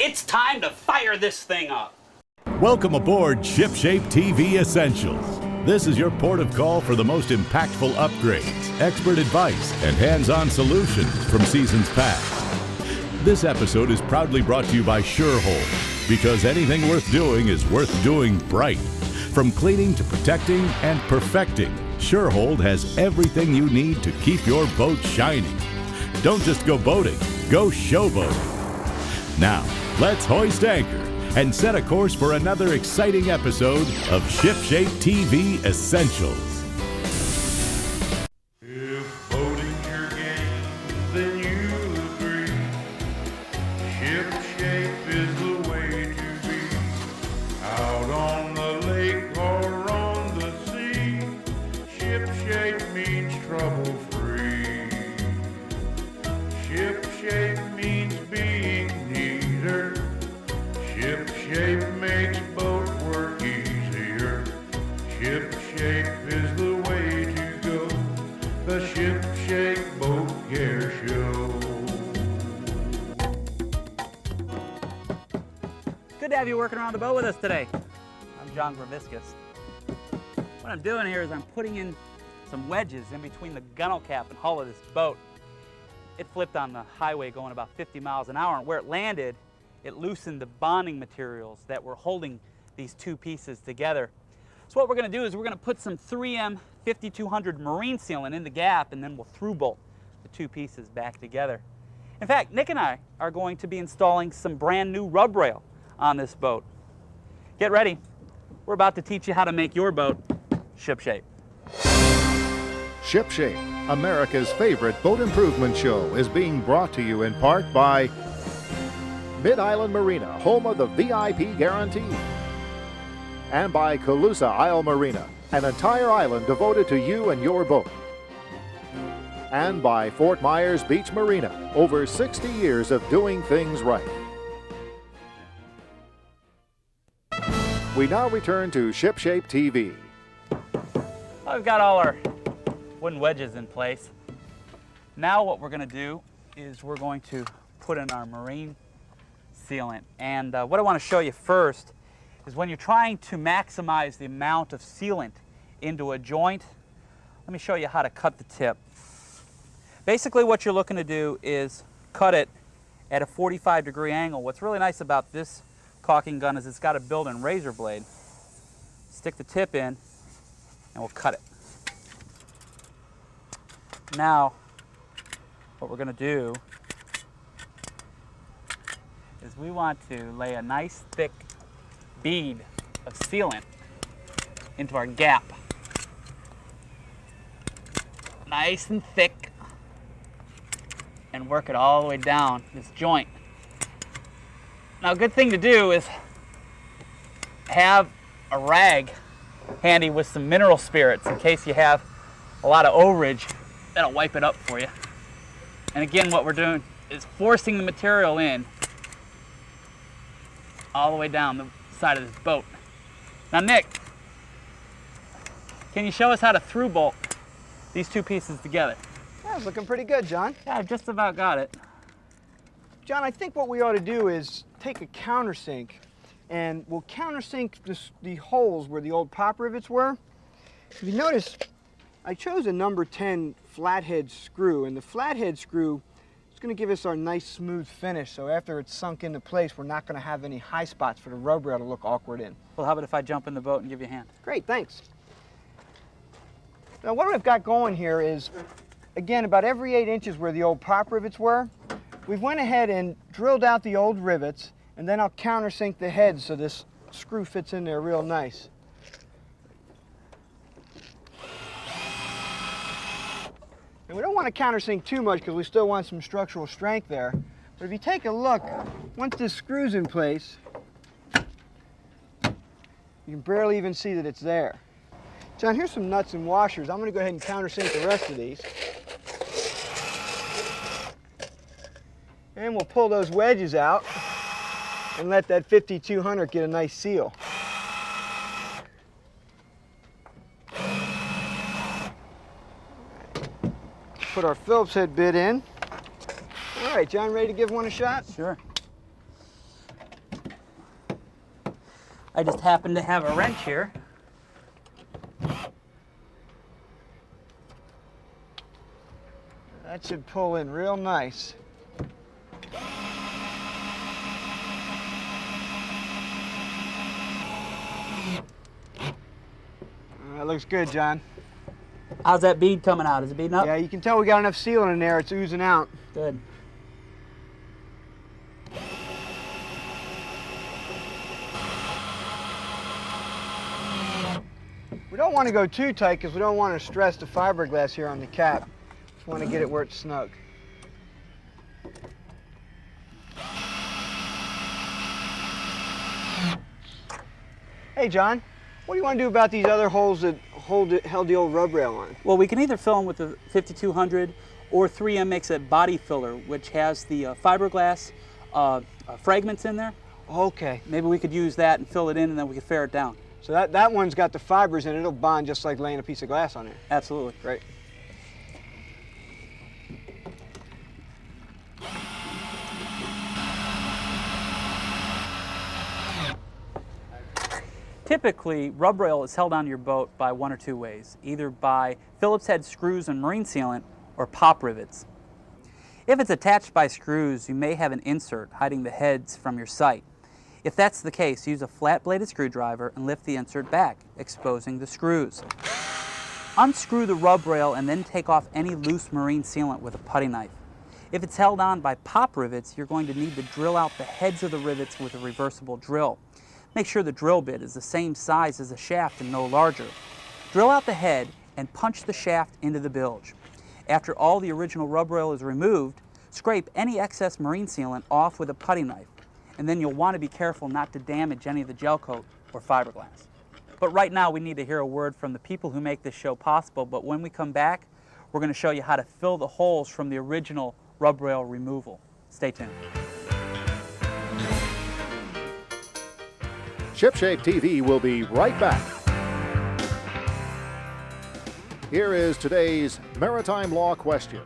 It's time to fire this thing up. Welcome aboard ShipShape TV Essentials. This is your port of call for the most impactful upgrades, expert advice, and hands-on solutions from seasons past. This episode is proudly brought to you by SureHold, because anything worth doing is worth doing bright. From cleaning to protecting and perfecting, SureHold has everything you need to keep your boat shining. Don't just go boating, go showboating. Now, let's hoist anchor and set a course for another exciting episode of ShipShape TV Essentials. If boating's your game, then you'll agree. ShipShape is the way to be. Out on the lake or on the sea, ShipShape means trouble-free. ShipShape means being neater. ShipShape makes boat work easier. ShipShape is the way to go. The ShipShape Boat Care Show. Good to have you working around the boat with us today. I'm John Greviskis. What I'm doing here is I'm putting in some wedges in between the gunnel cap and hull of this boat. It flipped on the highway going about 50 miles an hour, and where it landed, it loosened the bonding materials that were holding these two pieces together. So what we're going to do is we're going to put some 3M 5200 marine sealant in the gap, and then we'll through bolt the two pieces back together. In fact, Nick and I are going to be installing some brand new rub rail on this boat. Get ready. We're about to teach you how to make your boat shipshape. ShipShape, America's favorite boat improvement show, is being brought to you in part by Mid-Island Marina, home of the VIP guarantee. And by Calusa Isle Marina, an entire island devoted to you and your boat. And by Fort Myers Beach Marina, over 60 years of doing things right. We now return to ShipShape TV. I've got all our wooden wedges in place. Now what we're going to do is we're going to put in our marine sealant. And what I want to show you first is when you're trying to maximize the amount of sealant into a joint, let me show you how to cut the tip. Basically what you're looking to do is cut it at a 45-degree angle. What's really nice about this caulking gun is it's got a built-in razor blade. Stick the tip in and we'll cut it. Now what we're going to do is we want to lay a nice thick bead of sealant into our gap. Nice and thick, and work it all the way down this joint. Now a good thing to do is have a rag handy with some mineral spirits in case you have a lot of overage. That'll wipe it up for you. And again, what we're doing is forcing the material in all the way down the side of this boat. Now Nick, can you show us how to through bolt these two pieces together? Yeah, it's looking pretty good, John. Yeah, I've just about got it. John, I think what we ought to do is take a countersink and we'll countersink the holes where the old pop rivets were. If you notice, I chose a number 10 flathead screw, and the flathead screw is going to give us our nice smooth finish, so after it's sunk into place, we're not going to have any high spots for the rub rail to look awkward in. Well, how about if I jump in the boat and give you a hand? Great, thanks. Now what I've got going here is, again, about every 8 inches where the old pop rivets were, we've went ahead and drilled out the old rivets, and then I'll countersink the head so this screw fits in there real nice. And we don't want to countersink too much because we still want some structural strength there. But if you take a look, once this screw's in place, you can barely even see that it's there. John, here's some nuts and washers. I'm going to go ahead and countersink the rest of these. And we'll pull those wedges out and let that 5200 get a nice seal. Put our Phillips head bit in. All right, John, ready to give one a shot? Sure. I just happen to have a wrench here. That should pull in real nice. That looks good, John. How's that bead coming out? Is it beading up? Yeah, you can tell we got enough sealant in there. It's oozing out. Good. We don't want to go too tight because we don't want to stress the fiberglass here on the cap. Just want to get it where it's snug. Hey, John, what do you want to do about these other holes that held the old rub rail on? Well, we can either fill them with the 5200 or 3M makes a body filler, which has the fiberglass fragments in there. Okay. Maybe we could use that and fill it in, and then we could ferret it down. So that one's got the fibers in it. It'll bond just like laying a piece of glass on there. Absolutely. Great. Typically, rub rail is held onto your boat by one or two ways, either by Phillips head screws and marine sealant or pop rivets. If it's attached by screws, you may have an insert hiding the heads from your sight. If that's the case, use a flat-bladed screwdriver and lift the insert back, exposing the screws. Unscrew the rub rail and then take off any loose marine sealant with a putty knife. If it's held on by pop rivets, you're going to need to drill out the heads of the rivets with a reversible drill. Make sure the drill bit is the same size as the shaft and no larger. Drill out the head and punch the shaft into the bilge. After all the original rub rail is removed, scrape any excess marine sealant off with a putty knife, and then you'll want to be careful not to damage any of the gel coat or fiberglass. But right now we need to hear a word from the people who make this show possible, but when we come back, we're going to show you how to fill the holes from the original rub rail removal. Stay tuned. ShipShape TV will be right back. Here is today's maritime law question.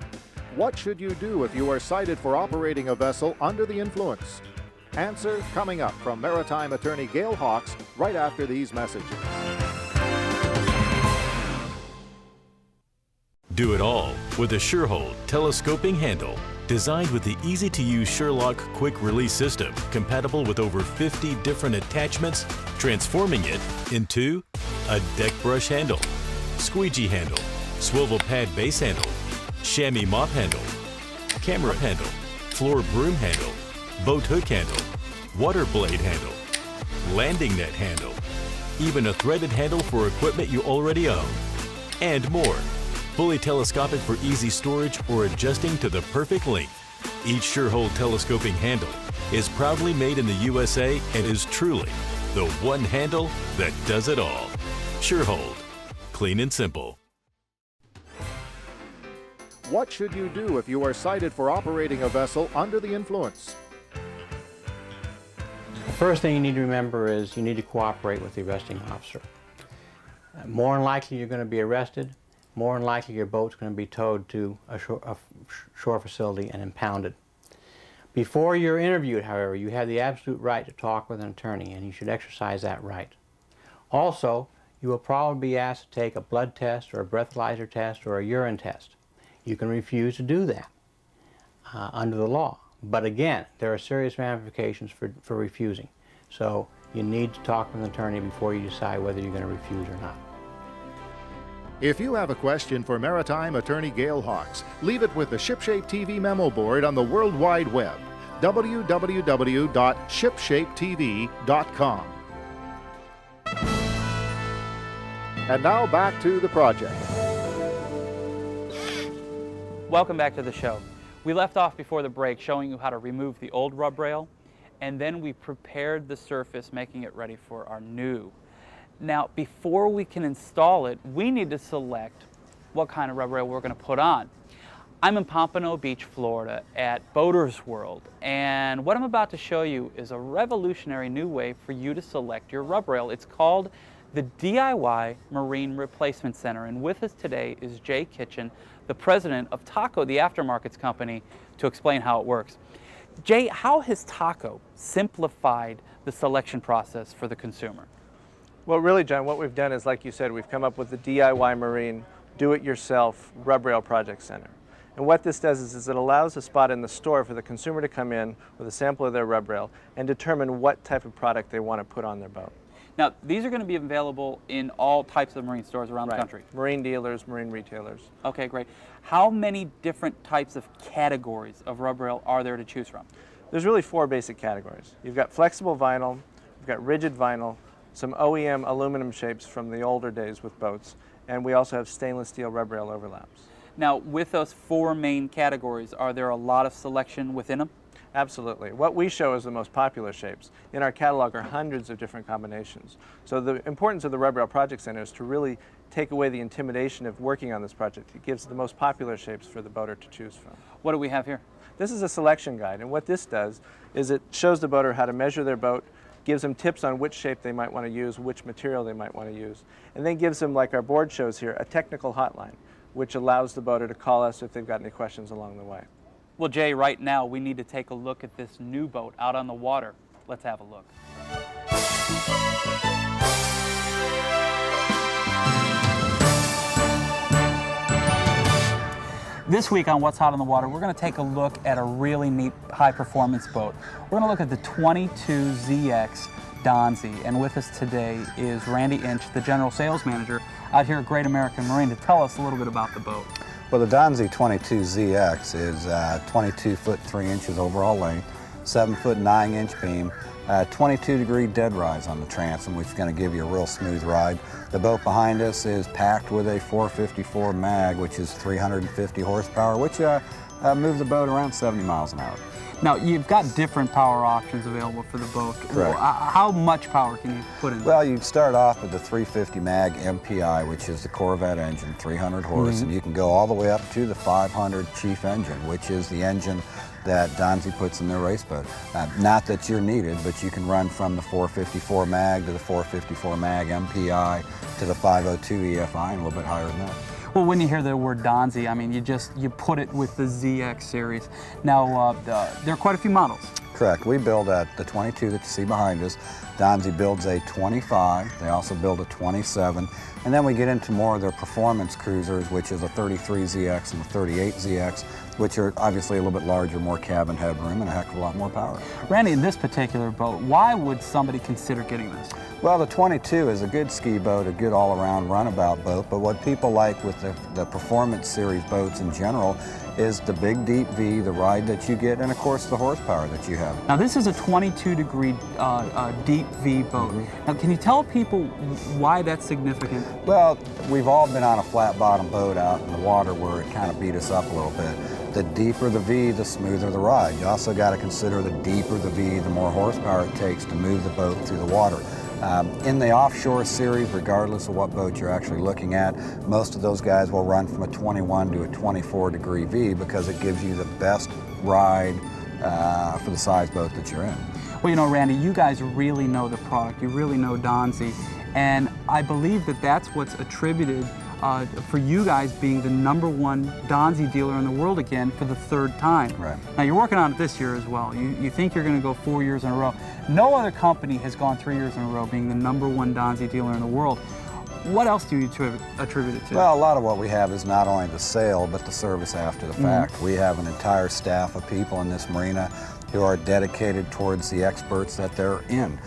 What should you do if you are cited for operating a vessel under the influence? Answer coming up from maritime attorney Gail Hawks right after these messages. Do it all with a SureHold telescoping handle. Designed with the easy-to-use SureLock quick release system, compatible with over 50 different attachments, transforming it into a deck brush handle, squeegee handle, swivel pad base handle, chamois mop handle, camera handle, floor broom handle, boat hook handle, water blade handle, landing net handle, even a threaded handle for equipment you already own, and more. Fully telescopic for easy storage or adjusting to the perfect length. Each SureHold telescoping handle is proudly made in the USA and is truly the one handle that does it all. SureHold. Clean and simple. What should you do if you are cited for operating a vessel under the influence? The first thing you need to remember is you need to cooperate with the arresting officer. More than likely you're going to be arrested. More than likely your boat's going to be towed to a shore facility and impounded. Before you're interviewed, however, you have the absolute right to talk with an attorney, and you should exercise that right. Also, you will probably be asked to take a blood test or a breathalyzer test or a urine test. You can refuse to do that under the law. But again, there are serious ramifications for refusing. So you need to talk with an attorney before you decide whether you're going to refuse or not. If you have a question for maritime attorney Gail Hawks, leave it with the ShipShape TV memo board on the World Wide Web, www.shipshapetv.com. And now back to the project. Welcome back to the show. We left off before the break showing you how to remove the old rub rail, and then we prepared the surface, making it ready for our new. Now, before we can install it, we need to select what kind of rub rail we're going to put on. I'm in Pompano Beach, Florida at Boaters World, and what I'm about to show you is a revolutionary new way for you to select your rub rail. It's called the DIY Marine Replacement Center, and with us today is Jay Kitchen, the president of Taco, the aftermarkets company, to explain how it works. Jay, how has Taco simplified the selection process for the consumer? Well, really, John, what we've done is, like you said, we've come up with the DIY Marine, do-it-yourself rub rail project center. And what this does is it allows a spot in the store for the consumer to come in with a sample of their rub rail and determine what type of product they want to put on their boat. Now, these are going to be available in all types of marine stores around the country. Marine dealers, marine retailers. Okay, great. How many different types of categories of rub rail are there to choose from? There's really 4 basic categories. You've got flexible vinyl, you've got rigid vinyl, some OEM aluminum shapes from the older days with boats, and we also have stainless steel rub rail overlaps. Now, with those 4 main categories, are there a lot of selection within them? Absolutely. What we show is the most popular shapes. In our catalog are hundreds of different combinations. So the importance of the Rub Rail Project Center is to really take away the intimidation of working on this project. It gives the most popular shapes for the boater to choose from. What do we have here? This is a selection guide, and what this does is it shows the boater how to measure their boat, gives them tips on which shape they might want to use, which material they might want to use, and then gives them, like our board shows here, a technical hotline, which allows the boater to call us if they've got any questions along the way. Well, Jay, right now we need to take a look at this new boat out on the water. Let's have a look. This week on What's Hot on the Water, we're going to take a look at a really neat high-performance boat. We're going to look at the 22ZX Donzi, and with us today is Randy Inch, the General Sales Manager out here at Great American Marine, to tell us a little bit about the boat. Well, the Donzi 22ZX is 22 foot 3 inches overall length, 7 foot 9 inch beam, 22-degree dead rise on the transom, which is going to give you a real smooth ride. The boat behind us is packed with a 454 mag, which is 350 horsepower, which moves the boat around 70 miles an hour. Now, you've got different power options available for the boat. Correct. How much power can you put in? Well, you start off with the 350 mag MPI, which is the Corvette engine, 300 horse, and you can go all the way up to the 500 Chief engine, which is the engine that Donzi puts in their race boat. Not that you're needed, but you can run from the 454 mag to the 454 mag MPI to the 502 EFI and a little bit higher than that. Well, when you hear the word Donzi, I mean, you put it with the ZX series. Now, there are quite a few models. Correct. We build the 22 that you see behind us. Donzi builds a 25. They also build a 27. And then we get into more of their performance cruisers, which is a 33ZX and a 38ZX, which are obviously a little bit larger, more cabin headroom, and a heck of a lot more power. Randy, in this particular boat, why would somebody consider getting this? Well, the 22 is a good ski boat, a good all-around runabout boat, but what people like with the Performance Series boats in general is the big deep V, the ride that you get, and of course the horsepower that you have. Now this is a 22-degree deep V boat. Now can you tell people why that's significant? Well, we've all been on a flat bottom boat out in the water where it kind of beat us up a little bit. The deeper the V, the smoother the ride. You also got to consider the deeper the V, the more horsepower it takes to move the boat through the water. In the offshore series, regardless of what boat you're actually looking at, most of those guys will run from a 21 to a 24-degree V because it gives you the best ride for the size boat that you're in. Well, you know, Randy, you guys really know the product. You really know Donzi, and I believe that that's what's attributed for you guys being the #1 Donzi dealer in the world again for the 3rd time. Right. Now you're working on it this year as well. You think you're going to go 4 years in a row. No other company has gone 3 years in a row being the #1 Donzi dealer in the world. What else do you attribute it to? Well, a lot of what we have is not only the sale, but the service after the fact. We have an entire staff of people in this marina who are dedicated towards the experts that they're in.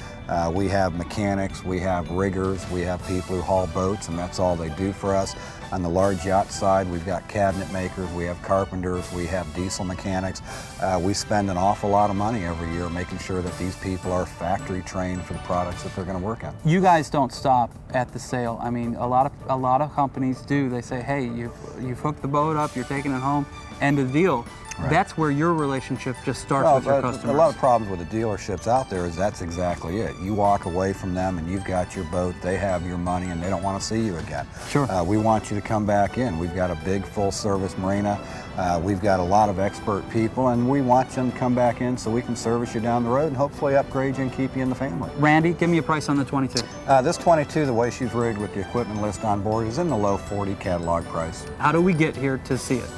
We have mechanics, we have riggers, we have people who haul boats, and that's all they do for us. On the large yacht side, we've got cabinet makers, we have carpenters, we have diesel mechanics. We spend an awful lot of money every year making sure that these people are factory trained for the products that they're going to work on. You guys don't stop at the sale. I mean, a lot of companies do. They say, hey, you've hooked the boat up, you're taking it home, end of the deal. Right. That's where your relationship just starts with your customers. A lot of problems with the dealerships out there is that's exactly it. You walk away from them and you've got your boat, they have your money, and they don't want to see you again. Sure. We want you to come back in. We've got a big full-service marina. We've got a lot of expert people, and we want them to come back in so we can service you down the road and hopefully upgrade you and keep you in the family. Randy, give me a price on the 22. This 22, the way she's rigged with the equipment list on board, is in the low 40 catalog price. How do we get here to see it?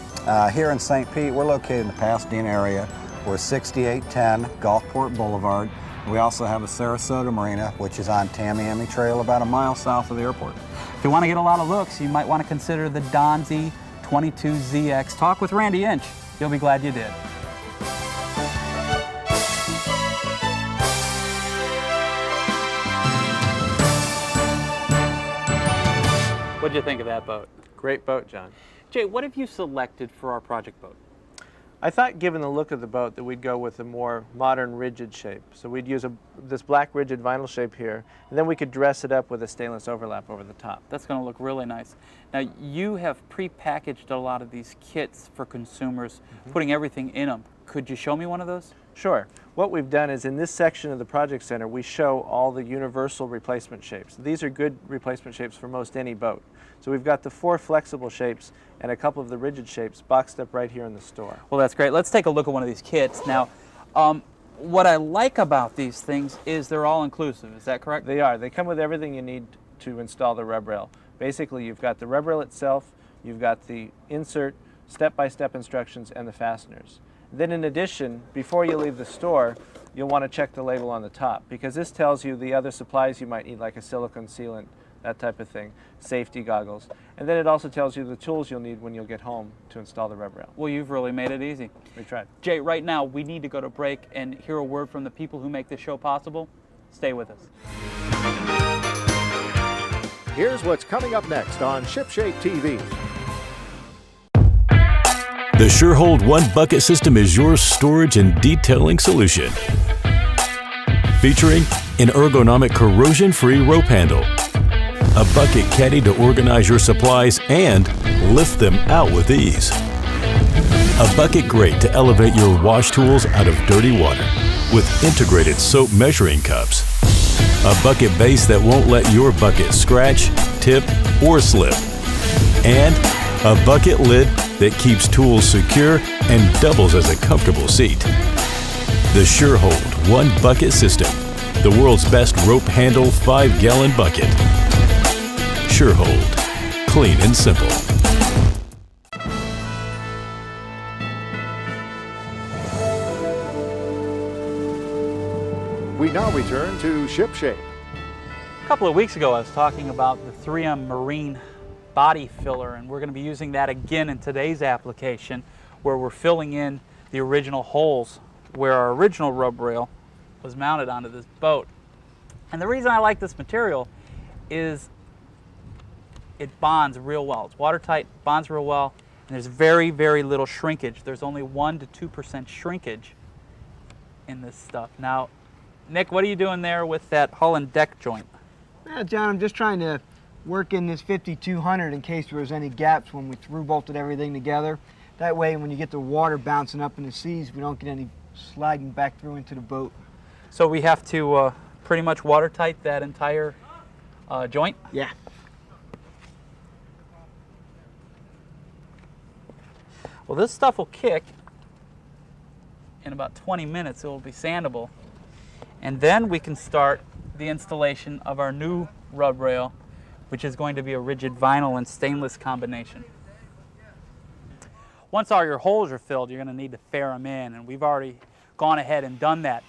Here in St. Pete, we're located in the Pasadena area. We're 6810 Gulfport Boulevard. We also have a Sarasota Marina, which is on Tamiami Trail about a mile south of the airport. If you want to get a lot of looks, you might want to consider the Donzi 22ZX. Talk with Randy Inch. You'll be glad you did. What'd you think of that boat? Great boat, John. Jay, what have you selected for our project boat? I thought, given the look of the boat, that we'd go with a more modern rigid shape. So we'd use this black rigid vinyl shape here, and then we could dress it up with a stainless overlap over the top. That's going to look really nice. Now, you have pre-packaged a lot of these kits for consumers, putting everything in them. Could you show me one of those? Sure. What we've done is in this section of the Project Center, we show all the universal replacement shapes. These are good replacement shapes for most any boat. So we've got the 4 flexible shapes and a couple of the rigid shapes boxed up right here in the store. Well, that's great. Let's take a look at one of these kits. Now, what I like about these things is they're all inclusive. Is that correct? They are. They come with everything you need to install the rub rail. Basically, you've got the rub rail itself, you've got the insert, step-by-step instructions, and the fasteners. Then in addition, before you leave the store, you'll want to check the label on the top, because this tells you the other supplies you might need, like a silicone sealant, that type of thing, safety goggles. And then it also tells you the tools you'll need when you'll get home to install the rub rail. Well, you've really made it easy. We tried. Jay, right now we need to go to break and hear a word from the people who make this show possible. Stay with us. Here's what's coming up next on ShipShape TV. The SureHold One Bucket System is your storage and detailing solution. Featuring an ergonomic corrosion-free rope handle, a bucket caddy to organize your supplies and lift them out with ease, a bucket grate to elevate your wash tools out of dirty water with integrated soap measuring cups, a bucket base that won't let your bucket scratch, tip, or slip, and a bucket lid that keeps tools secure and doubles as a comfortable seat. The SureHold One Bucket System, the world's best rope handle 5-gallon bucket. SureHold, clean and simple. We now return to ShipShape. A couple of weeks ago I was talking about the 3M Marine body filler, and we're going to be using that again in today's application, where we're filling in the original holes where our original rub rail was mounted onto this boat. And the reason I like this material is it bonds real well. It's watertight, bonds real well, and there's very, very little shrinkage. There's only 1 to 2% shrinkage in this stuff. Now, Nick, what are you doing there with that hull and deck joint? John, I'm just trying to work in this 5200 in case there was any gaps when we through bolted everything together. That way when you get the water bouncing up in the seas, we don't get any sliding back through into the boat. So we have to pretty much watertight that entire joint? Yeah. Well, this stuff will kick in about 20 minutes. It will be sandable. And then we can start the installation of our new rub rail, which is going to be a rigid vinyl and stainless combination. Once all your holes are filled, you're going to need to fair them in, and we've already gone ahead and done that.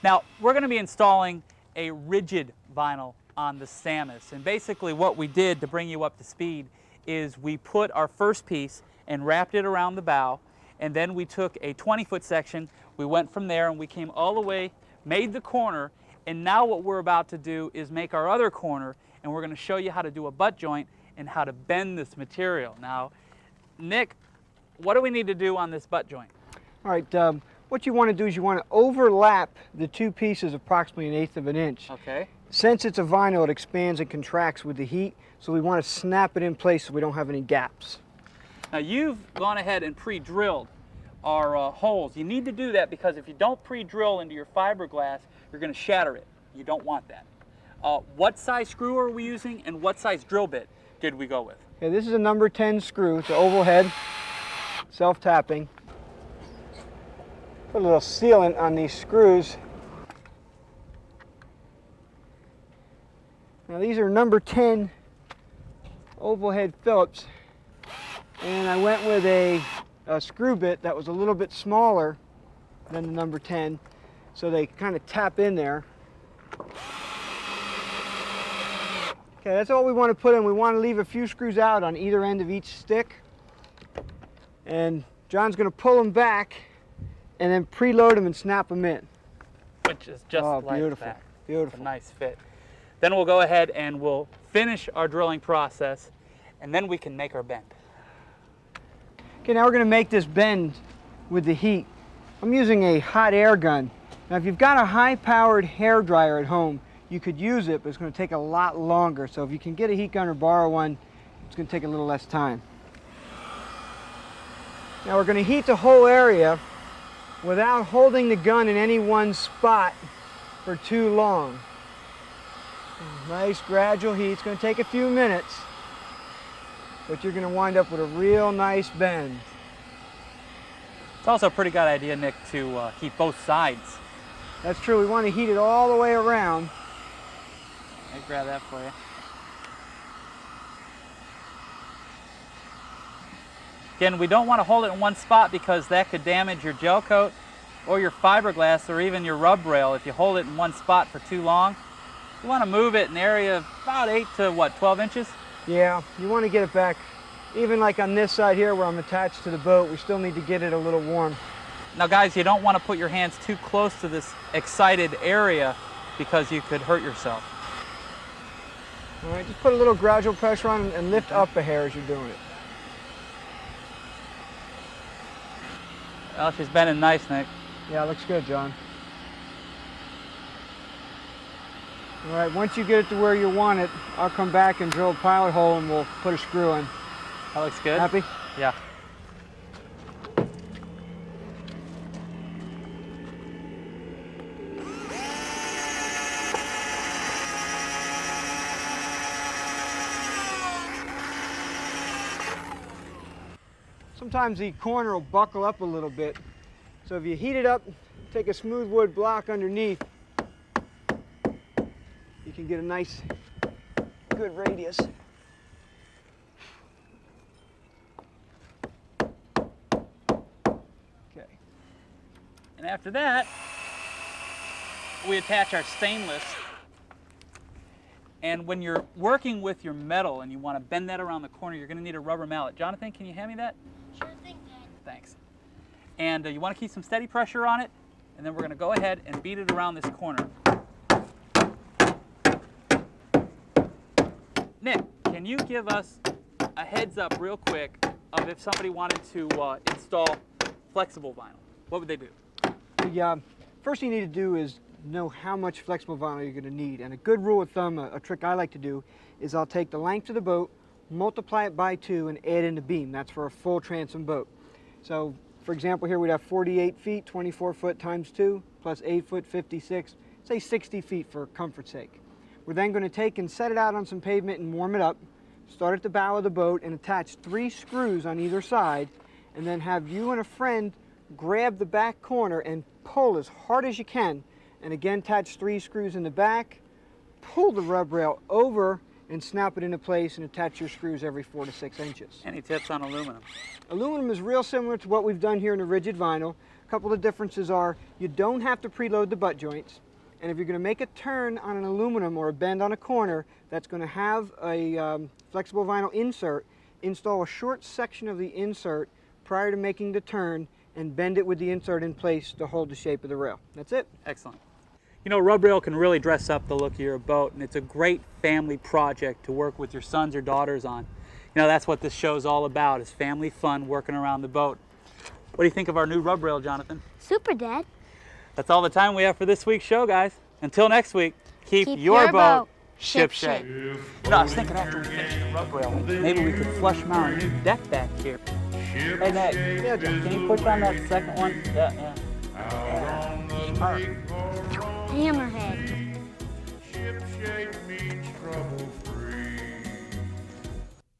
Now, we're going to be installing a rigid vinyl on the Samus, and basically what we did to bring you up to speed is we put our first piece and wrapped it around the bow, and then we took a 20-foot section, we went from there and we came all the way, made the corner, and now what we're about to do is make our other corner, and we're going to show you how to do a butt joint and how to bend this material. Now, Nick, what do we need to do on this butt joint? All right, what you want to do is you want to overlap the two pieces approximately 1/8 of an inch. Okay. Since it's a vinyl, it expands and contracts with the heat, so we want to snap it in place so we don't have any gaps. Now, you've gone ahead and pre-drilled our holes. You need to do that because if you don't pre-drill into your fiberglass, you're going to shatter it. You don't want that. What size screw are we using, and what size drill bit did we go with? Okay, this is a number 10 screw. It's an oval head, self-tapping. Put a little sealant on these screws. Now these are number 10 oval head Phillips, and I went with a screw bit that was a little bit smaller then the number 10, so they kind of tap in there. Okay, that's all we want to put in. We want to leave a few screws out on either end of each stick. And John's going to pull them back and then preload them and snap them in. Which is just like beautiful. that. Beautiful. A nice fit. Then we'll go ahead and we'll finish our drilling process, and then we can make our bend. Okay, now we're going to make this bend with the heat. I'm using a hot air gun. Now if you've got a high-powered hair dryer at home, you could use it, but it's going to take a lot longer. So if you can get a heat gun or borrow one, it's going to take a little less time. Now we're going to heat the whole area without holding the gun in any one spot for too long. Nice gradual heat. It's going to take a few minutes, but you're going to wind up with a real nice bend. It's also a pretty good idea, Nick, to heat both sides. That's true. We want to heat it all the way around. Let me grab that for you. Again, we don't want to hold it in one spot because that could damage your gel coat or your fiberglass or even your rub rail if you hold it in one spot for too long. You want to move it in an area of about 8 to what, 12 inches? Yeah, you want to get it back. Even like on this side here where I'm attached to the boat, we still need to get it a little warm. Now guys, you don't want to put your hands too close to this excited area because you could hurt yourself. All right, just put a little gradual pressure on and lift up a hair as you're doing it. Well, she's bending nice, Nick. Yeah, looks good, John. All right, once you get it to where you want it, I'll come back and drill a pilot hole and we'll put a screw in. That looks good. Happy? Yeah. Sometimes the corner will buckle up a little bit. So if you heat it up, take a smooth wood block underneath, you can get a nice, good radius. Okay. And after that, we attach our stainless. And when you're working with your metal and you want to bend that around the corner, you're going to need a rubber mallet. Jonathan, can you hand me that? Sure thing, Dad. Thanks. And you want to keep some steady pressure on it, and then we're going to go ahead and beat it around this corner. Nick, can you give us a heads up real quick of if somebody wanted to install flexible vinyl? What would they do? The first thing you need to do is know how much flexible vinyl you're going to need. And a good rule of thumb, a trick I like to do, is I'll take the length of the boat, multiply it by 2, and add in the beam. That's for a full transom boat. So, for example, here we'd have 48 feet, 24 foot times 2, plus 8 foot, 56, say 60 feet for comfort's sake. We're then going to take and set it out on some pavement and warm it up, start at the bow of the boat and attach 3 screws on either side, and then have you and a friend grab the back corner and pull as hard as you can, and again attach 3 screws in the back, pull the rub rail over and snap it into place and attach your screws every 4 to 6 inches. Any tips on aluminum? Aluminum is real similar to what we've done here in the rigid vinyl. A couple of differences are you don't have to preload the butt joints, and if you're going to make a turn on an aluminum or a bend on a corner that's going to have a flexible vinyl insert, install a short section of the insert prior to making the turn and bend it with the insert in place to hold the shape of the rail. That's it. Excellent. You know, rub rail can really dress up the look of your boat, and it's a great family project to work with your sons or daughters on. You know, that's what this show's all about, is family fun working around the boat. What do you think of our new rub rail, Jonathan? Super, Dad. That's all the time we have for this week's show, guys. Until next week, keep your boat ship-shape. You know, I was thinking after we finish the rub rail, maybe we could flush mount a new deck back here. Hey, Nick, Yeah, John. can you push on that second one? Yeah. Hammerhead. Ship shape means trouble